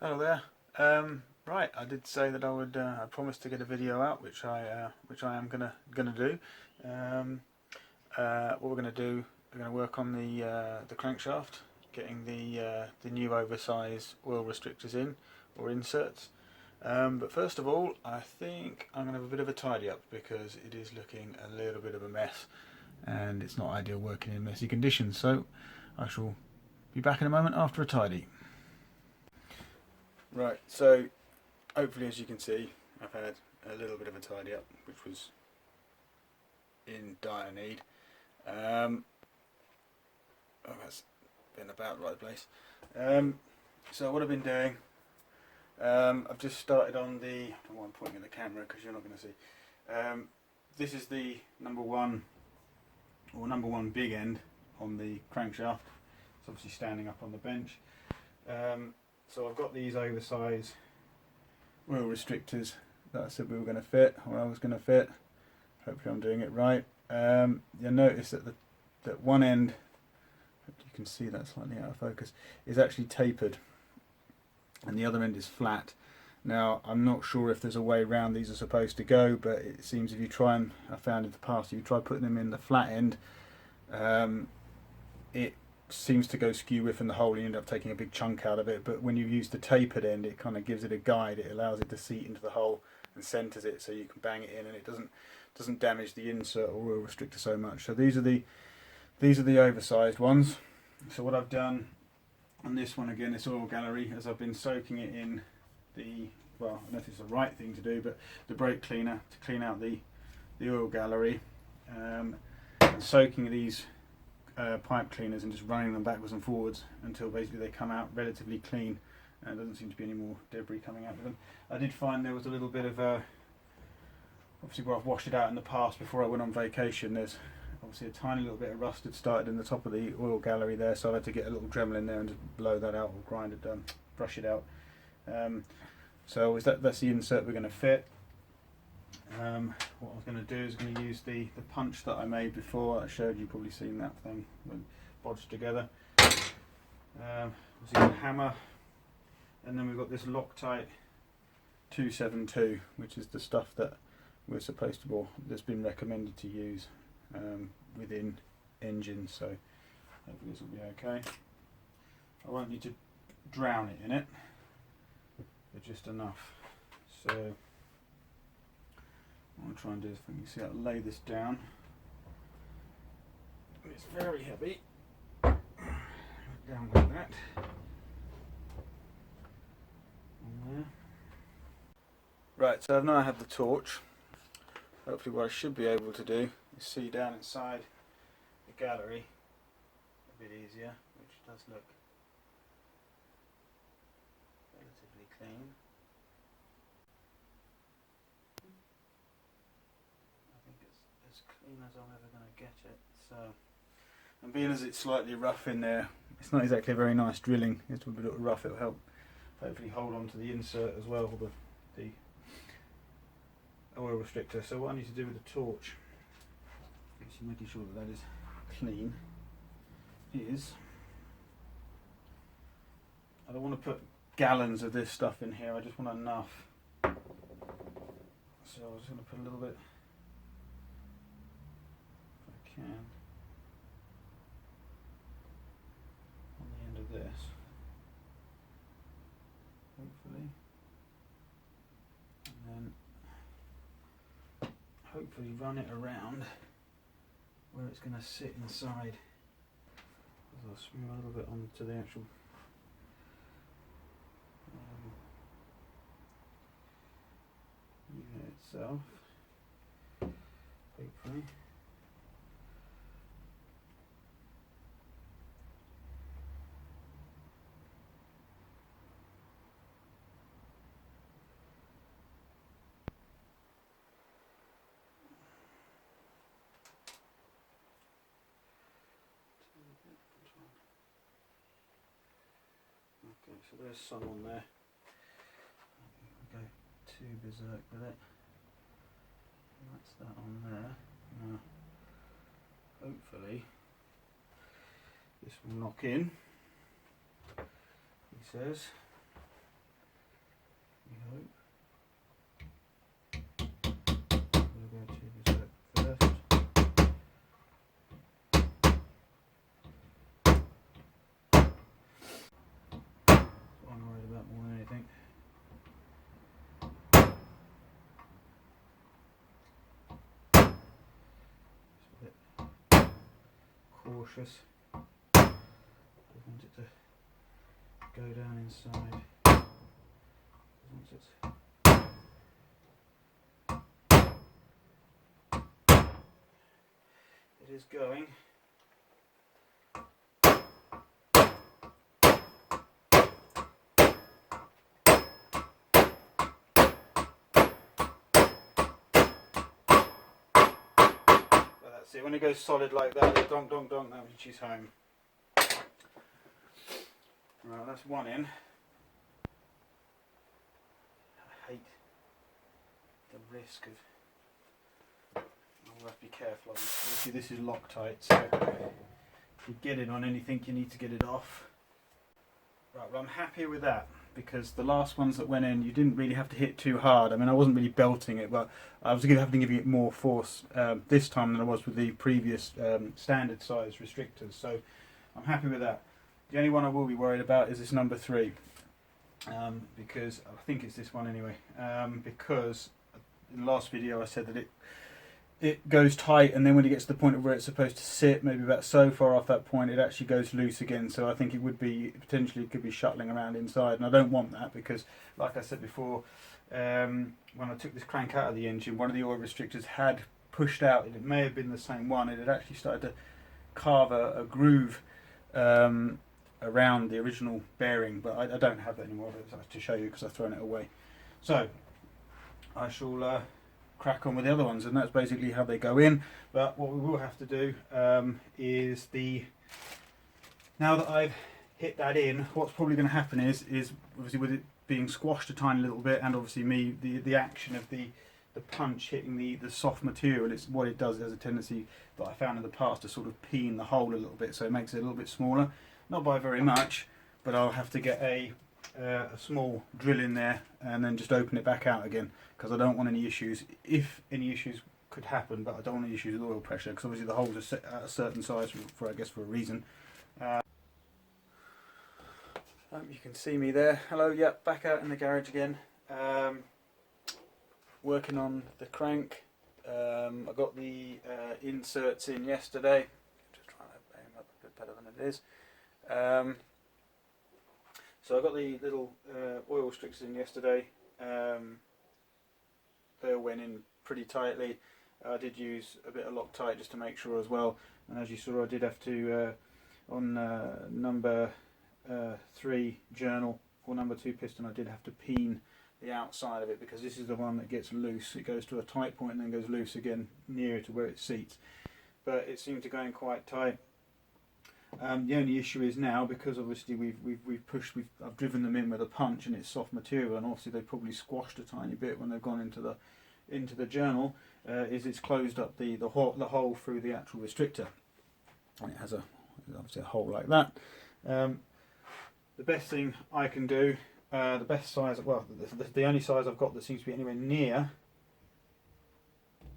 Hello there. Right, I did say that I promised to get a video out, which I am gonna do. What we're gonna do, we're gonna work on the crankshaft, getting the new oversized oil restrictors in, or inserts. But first of all, I think I'm gonna have a bit of a tidy up because it is looking a little bit of a mess, and it's not ideal working in messy conditions. So I shall be back in a moment after a tidy. Right, so hopefully, as you can see, I've had a little bit of a tidy up, which was in dire need. Oh, that's been about the right place. So what I've been doing, I've just started on the, I don't want to point at the camera because you're not going to see. This is the number one big end on the crankshaft. It's obviously standing up on the bench. So I've got these oversized oil restrictors that I said we were going to fit, or I was going to fit. Hopefully I'm doing it right. You'll notice that that one end, you can see that slightly out of focus, is actually tapered, and the other end is flat. Now I'm not sure if there's a way around these are supposed to go, but it seems if you try and, I found in the past, if you try putting them in the flat end, it seems to go skew with in the hole. You end up taking a big chunk out of it, but when you use the tapered end, it kind of gives it a guide. It allows it to seat into the hole and centers it, so you can bang it in, and it doesn't damage the insert or oil restrictor so much. So these are the oversized ones. So what I've done on this one, again, this oil gallery, as I've been soaking it in the, well, I don't know if it's the right thing to do, but the brake cleaner to clean out the oil gallery, and soaking these pipe cleaners and just running them backwards and forwards until basically they come out relatively clean. There doesn't seem to be any more debris coming out of them. I did find there was a little bit of obviously where I've washed it out in the past before I went on vacation, there's obviously a tiny little bit of rust had started in the top of the oil gallery there, so I had to get a little Dremel in there and just blow that out, or grind it, brush it out. So that's the insert we're going to fit. What I was going to do is going to use the punch that I made before. I showed you, probably seen that thing bodged together. Using a hammer, and then we've got this Loctite 272, which is the stuff that we're supposed to, or that's been recommended to use within engines. So hopefully this will be okay. I won't need to drown it in it, but just enough. So what I'll try and do is, if you can see, I'll lay this down. It's very heavy. Down like that. On there. Right, so now I have the torch. Hopefully what I should be able to do is see down inside the gallery a bit easier, which does look relatively clean. As clean as I'm ever going to get it. So, and being as it's slightly rough in there, it's not exactly a very nice drilling. It's a bit rough. It'll help hopefully hold on to the insert as well, the oil restrictor. So what I need to do with the torch, actually making sure that is clean, is I don't want to put gallons of this stuff in here. I just want enough. So I'm just going to put a little bit, can on the end of this, hopefully, and then hopefully run it around where it's going to sit inside. I'll swing a little bit onto the actual unit itself, hopefully. Okay, so there's some on there. Go too berserk with it. That's that on there. Now, hopefully, this will knock in, he says. cautious. I want it to go down inside. Once it's it is going. That's it. When it goes solid like that, it's donk donk donk, that means she's home. Right, that's one in. I hate the risk of. I'll have to be careful of this. Obviously, this is Loctite, so if you get it on anything, you need to get it off. Right, well, I'm happy with that because the last ones that went in, you didn't really have to hit too hard. I mean, I wasn't really belting it, but I was having to give it more force this time than I was with the previous standard size restrictors. So I'm happy with that. The only one I will be worried about is this number 3, because I think it's this one anyway. Because in the last video I said that it goes tight, and then when it gets to the point of where it's supposed to sit, maybe about so far off that point, it actually goes loose again. So I think it would be potentially could be shuttling around inside, and I don't want that because, like I said before, when I took this crank out of the engine, one of the oil restrictors had pushed out, and it may have been the same one. It had actually started to carve a groove around the original bearing, but I don't have that anymore to show you because I've thrown it away. So I shall crack on with the other ones, and that's basically how they go in. But what we will have to do is now that I've hit that in, what's probably going to happen is obviously with it being squashed a tiny little bit, and obviously the action of the punch hitting the soft material, it's what it does. There's a tendency that I found in the past to sort of peen the hole a little bit, so it makes it a little bit smaller, not by very much, but I'll have to get a small drill in there and then just open it back out again, because I don't want any issues. If any issues could happen, but I don't want any issues with oil pressure, because obviously the holes are set at a certain size for I guess for a reason. You can see me there. Hello, yep, back out in the garage again. Working on the crank. I got the inserts in yesterday. Just trying to aim up a bit better than it is. So I got the little oil restrictors in yesterday. They all went in pretty tightly. I did use a bit of Loctite just to make sure as well. And as you saw, I did have to on number 3 journal or number 2 piston, I did have to peen the outside of it, because this is the one that gets loose. It goes to a tight point and then goes loose again nearer to where it seats. But it seemed to go in quite tight. The only issue is now, because obviously I've driven them in with a punch and it's soft material, and obviously they probably squashed a tiny bit when they've gone into the journal. Is it's closed up the hole through the actual restrictor, and it has obviously a hole like that. The best thing I can do, the best size, well, the only size I've got that seems to be anywhere near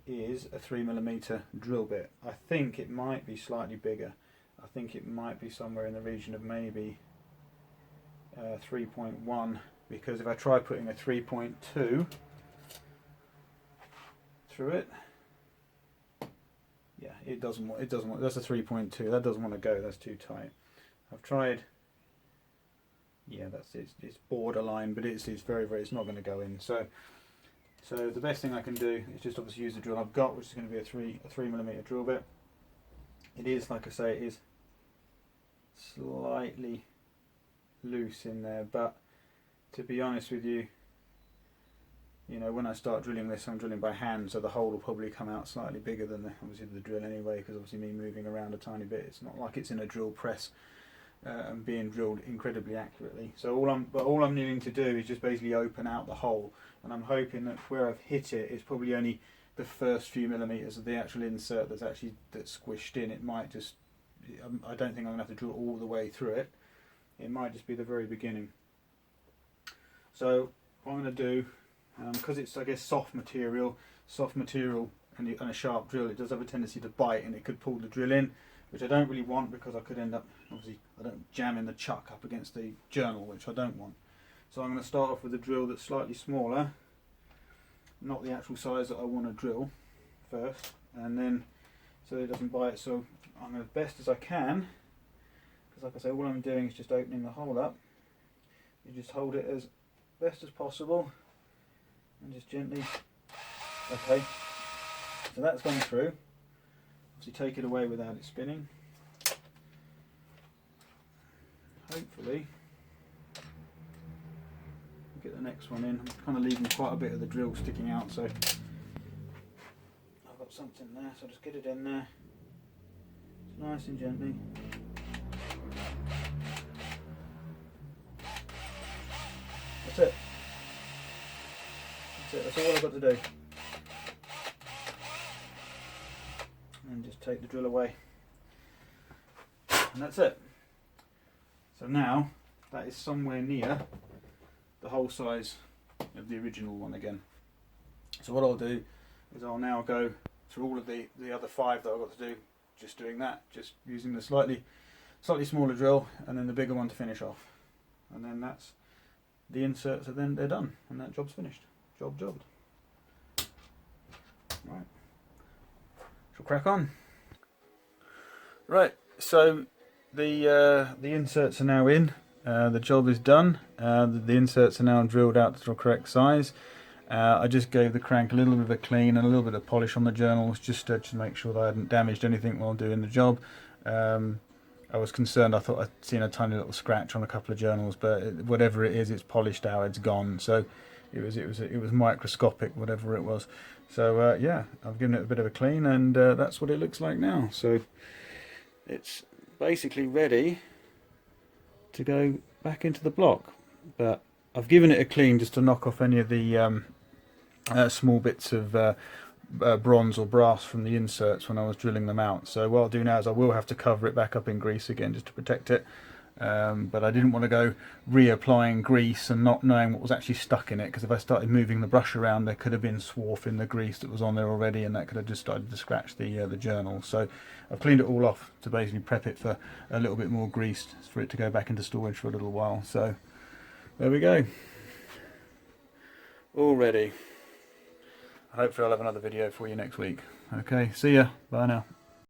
is a 3mm drill bit. I think it might be slightly bigger. I think it might be somewhere in the region of maybe 3.1, because if I try putting a 3.2 through it, yeah, it doesn't want. That's a 3.2. That doesn't want to go. That's too tight. I've tried. Yeah, it's borderline, but it's very, it's not going to go in. So the best thing I can do is just obviously use the drill I've got, which is going to be a 3mm drill bit. It is, like I say, it is slightly loose in there, but to be honest with you, when I start drilling this, I'm drilling by hand, so the hole will probably come out slightly bigger than obviously the drill anyway, because obviously me moving around a tiny bit, it's not like it's in a drill press and being drilled incredibly accurately. So all I'm needing to do is just basically open out the hole, and I'm hoping that where I've hit it, it's probably only the first few millimeters of the actual insert that's squished in. It might just, I don't think I'm going to have to drill all the way through it. It might just be the very beginning. So what I'm going to do, because it's, I guess, soft material and a sharp drill, it does have a tendency to bite, and it could pull the drill in, which I don't really want, because I could end up, obviously, I don't jam in the chuck up against the journal, which I don't want. So I'm going to start off with a drill that's slightly smaller, not the actual size that I want to drill first, and then so it doesn't bite. So I'm as best as I can, because like I say, all I'm doing is just opening the hole up. You just hold it as best as possible and just gently, okay, so that's gone through. Obviously take it away without it spinning. Hopefully get the next one in. I'm kind of leaving quite a bit of the drill sticking out, so I've got something there, so I'll just get it in there nice and gently. That's it. That's it. That's all I've got to do. And just take the drill away. And that's it. So now that is somewhere near the hole size of the original one again. So what I'll do is I'll now go through all of the other 5 that I've got to do, just doing that, just using the slightly smaller drill and then the bigger one to finish off. And then that's the inserts, and then they're done and that job's finished. Jobbed. Right. Shall crack on. Right, so the inserts are now in. The job is done. The inserts are now drilled out to the correct size. I just gave the crank a little bit of a clean and a little bit of polish on the journals, just to make sure that I hadn't damaged anything while doing the job. I was concerned. I thought I'd seen a tiny little scratch on a couple of journals, but whatever it is, it's polished out. It's gone. So it was microscopic, whatever it was. So yeah, I've given it a bit of a clean, and that's what it looks like now. So it's basically ready to go back into the block, but I've given it a clean just to knock off any of the small bits of bronze or brass from the inserts when I was drilling them out. So what I'll do now is I will have to cover it back up in grease again just to protect it, but I didn't want to go reapplying grease and not knowing what was actually stuck in it, because if I started moving the brush around there could have been swarf in the grease that was on there already, and that could have just started to scratch the journal. So I've cleaned it all off to basically prep it for a little bit more grease for it to go back into storage for a little while. So there we go, all ready. Hopefully I'll have another video for you next week. Okay, see ya, bye now.